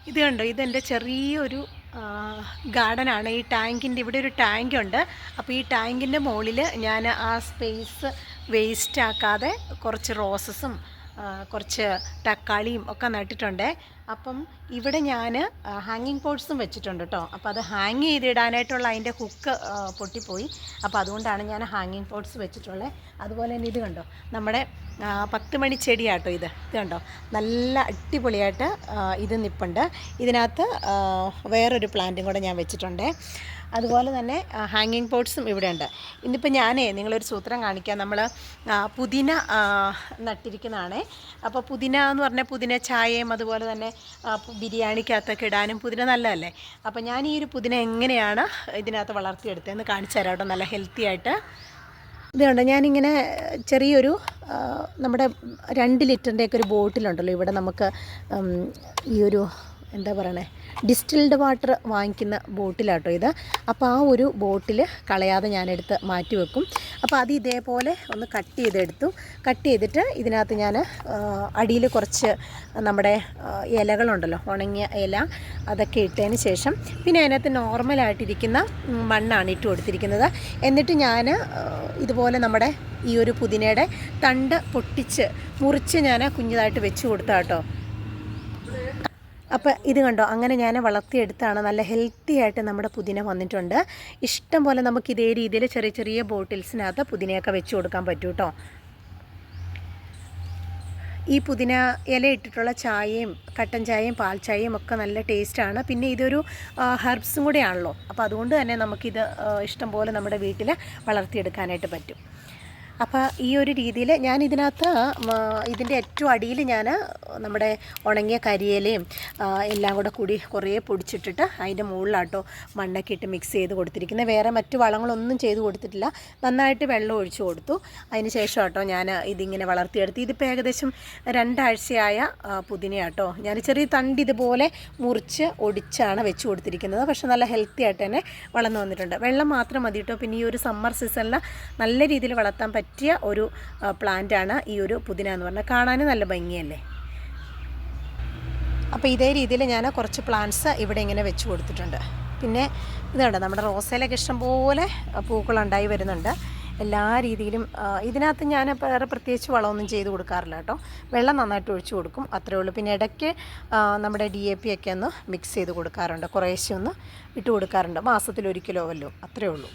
ഇത് കണ്ടോ, ഇതെൻ്റെ ചെറിയൊരു ഗാർഡനാണ്. ഈ ടാങ്കിൻ്റെ ഇവിടെ ഒരു ടാങ്കുണ്ട്. അപ്പോൾ ഈ ടാങ്കിൻ്റെ മുകളിൽ ഞാൻ ആ സ്പേസ് വേസ്റ്റ് ആക്കാതെ കുറച്ച് റോസസും കുറച്ച് തക്കാളിയും ഒക്കെ നട്ടിട്ടുണ്ട്. അപ്പം ഇവിടെ ഞാൻ ഹാങ്ങിങ് പോട്ട്സും വെച്ചിട്ടുണ്ട് കേട്ടോ. അപ്പോൾ അത് ഹാങ് ചെയ്തിടാനായിട്ടുള്ള അതിൻ്റെ ഹുക്ക് പൊട്ടിപ്പോയി. അപ്പോൾ അതുകൊണ്ടാണ് ഞാൻ ഹാങ്ങിങ് പോട്ട്സ് വെച്ചിട്ടുള്ളത്. അതുപോലെ തന്നെ ഇത് കണ്ടോ, നമ്മുടെ 10 മണി ചെടിയാട്ടോ ഇത് കണ്ടോ, നല്ല അടിപൊളിയായിട്ട് ഇത് നിൽപ്പുണ്ട്. ഇതിനകത്ത് വേറൊരു പ്ലാന്റും കൂടെ ഞാൻ വെച്ചിട്ടുണ്ട്. അതുപോലെ തന്നെ ഹാങ്ങിങ് പോട്ട്സും ഇവിടെ ഉണ്ട്. ഇന്നിപ്പോൾ നിങ്ങളൊരു സൂത്രം കാണിക്കാം. നമ്മൾ പുതിന നട്ടിരിക്കുന്നതാണേ. അപ്പോൾ പുതിന എന്ന് പറഞ്ഞാൽ പുതിന ചായയും അതുപോലെ തന്നെ ബിരിയാണിക്കകത്തൊക്കെ ഇടാനും പുതിന നല്ലതല്ലേ. അപ്പോൾ ഞാൻ ഈ ഒരു പുതിന എങ്ങനെയാണ് ഇതിനകത്ത് വളർത്തിയെടുത്തതെന്ന് കാണിച്ചു തരാം കേട്ടോ, നല്ല ഹെൽത്തി ആയിട്ട്. ഇതുകൊണ്ട് ഞാനിങ്ങനെ ചെറിയൊരു നമ്മുടെ 2 ലിറ്ററിൻ്റെയൊക്കെ ഒരു ബോട്ടിലുണ്ടല്ലോ ഇവിടെ നമുക്ക് ഈ ഒരു എന്താ പറയണേ, ഡിസ്റ്റിൽഡ് വാട്ടർ വാങ്ങിക്കുന്ന ബോട്ടിലാട്ടോ ഇത്. അപ്പോൾ ആ ഒരു ബോട്ടിൽ കളയാതെ ഞാനെടുത്ത് മാറ്റി വെക്കും. അപ്പോൾ അത് ഇതേപോലെ ഒന്ന് കട്ട് ചെയ്തിട്ട് ഇതിനകത്ത് ഞാൻ അടിയിൽ കുറച്ച് നമ്മുടെ ഇലകളുണ്ടല്ലോ, ഉണങ്ങിയ ഇല, അതൊക്കെ ഇട്ടതിന് ശേഷം പിന്നെ അതിനകത്ത് നോർമലായിട്ടിരിക്കുന്ന മണ്ണാണ് ഇട്ട് കൊടുത്തിരിക്കുന്നത്. എന്നിട്ട് ഞാൻ ഇതുപോലെ നമ്മുടെ ഈ ഒരു പുതിനയുടെ തണ്ട് മുറിച്ച് ഞാൻ കുഞ്ഞതായിട്ട് വെച്ച് കൊടുത്താൽ കേട്ടോ. അപ്പോൾ ഇത് കണ്ടോ, അങ്ങനെ ഞാൻ വളർത്തിയെടുത്താണ്. നല്ല ഹെൽത്തി ആയിട്ട് നമ്മുടെ പുതിന വന്നിട്ടുണ്ട്. ഇഷ്ടം പോലെ നമുക്ക് ഇതേ രീതിയിൽ ചെറിയ ചെറിയ ബോട്ടിൽസിനകത്ത് പുതിനയൊക്കെ വെച്ച് കൊടുക്കാൻ പറ്റും കേട്ടോ. ഈ പുതിന ഇല ഇട്ടിട്ടുള്ള ചായയും കട്ടൻ ചായയും പാൽ ചായയും ഒക്കെ നല്ല ടേസ്റ്റാണ്. പിന്നെ ഇതൊരു ഹെർബ്സും കൂടെയാണല്ലോ. അപ്പോൾ അതുകൊണ്ട് തന്നെ നമുക്കിത് ഇഷ്ടം പോലെ നമ്മുടെ വീട്ടിൽ വളർത്തിയെടുക്കാനായിട്ട് പറ്റും. അപ്പോൾ ഈ ഒരു രീതിയിൽ ഞാൻ ഇതിനകത്ത് ഇതിൻ്റെ ഏറ്റവും അടിയിൽ ഞാൻ നമ്മുടെ ഉണങ്ങിയ കരിയിലയും എല്ലാം കൂടി കുറേ പൊടിച്ചിട്ടിട്ട് അതിൻ്റെ മുകളിലാട്ടോ മണ്ണൊക്കെ ഇട്ട് മിക്സ് ചെയ്ത് കൊടുത്തിരിക്കുന്നത്. വേറെ മറ്റു വളങ്ങളൊന്നും ചെയ്ത് കൊടുത്തിട്ടില്ല. നന്നായിട്ട് വെള്ളം ഒഴിച്ചു കൊടുത്തു. അതിന് ശേഷം കേട്ടോ ഞാൻ ഇതിങ്ങനെ വളർത്തിയെടുത്ത്. ഇതിപ്പോൾ ഏകദേശം 2 ആഴ്ചയായ പുതിനയാട്ടോ. ഞാൻ ചെറിയ തണ്ട് ഇതുപോലെ മുറിച്ച് ഒടിച്ചാണ് വെച്ച് കൊടുത്തിരിക്കുന്നത്. പക്ഷെ നല്ല ഹെൽത്തി ആയിട്ട് തന്നെ വളർന്നു വന്നിട്ടുണ്ട്. വെള്ളം മാത്രം മതി കേട്ടോ. പിന്നെ ഈ ഒരു സമ്മർ സീസണിൽ നല്ല രീതിയിൽ വളർത്താൻ പറ്റിയ ഒരു പ്ലാന്റാണ് ഈ ഒരു പുതിന എന്ന് പറഞ്ഞാൽ. കാണാനും നല്ല ഭംഗിയല്ലേ. അപ്പോൾ ഇതേ രീതിയിൽ ഞാൻ കുറച്ച് പ്ലാന്റ്സ് ഇവിടെ ഇങ്ങനെ വെച്ച് കൊടുത്തിട്ടുണ്ട്. പിന്നെ ഇതുണ്ട്, നമ്മുടെ റോസയിലൊക്കെ ഇഷ്ടംപോലെ പൂക്കളുണ്ടായി വരുന്നുണ്ട്. എല്ലാ രീതിയിലും ഇതിനകത്ത് ഞാൻ വേറെ പ്രത്യേകിച്ച് വളമൊന്നും ചെയ്ത് കൊടുക്കാറില്ല കേട്ടോ. വെള്ളം നന്നായിട്ട് ഒഴിച്ചു കൊടുക്കും, അത്രേ ഉള്ളൂ. പിന്നെ ഇടയ്ക്ക് നമ്മുടെ DAP ഒക്കെ ഒന്ന് മിക്സ് ചെയ്ത് കൊടുക്കാറുണ്ട്, കുറേശ്ശെ ഒന്ന് ഇട്ട് കൊടുക്കാറുണ്ട്. മാസത്തിൽ 1 കിലോ വല്ലോ, അത്രേ ഉള്ളൂ.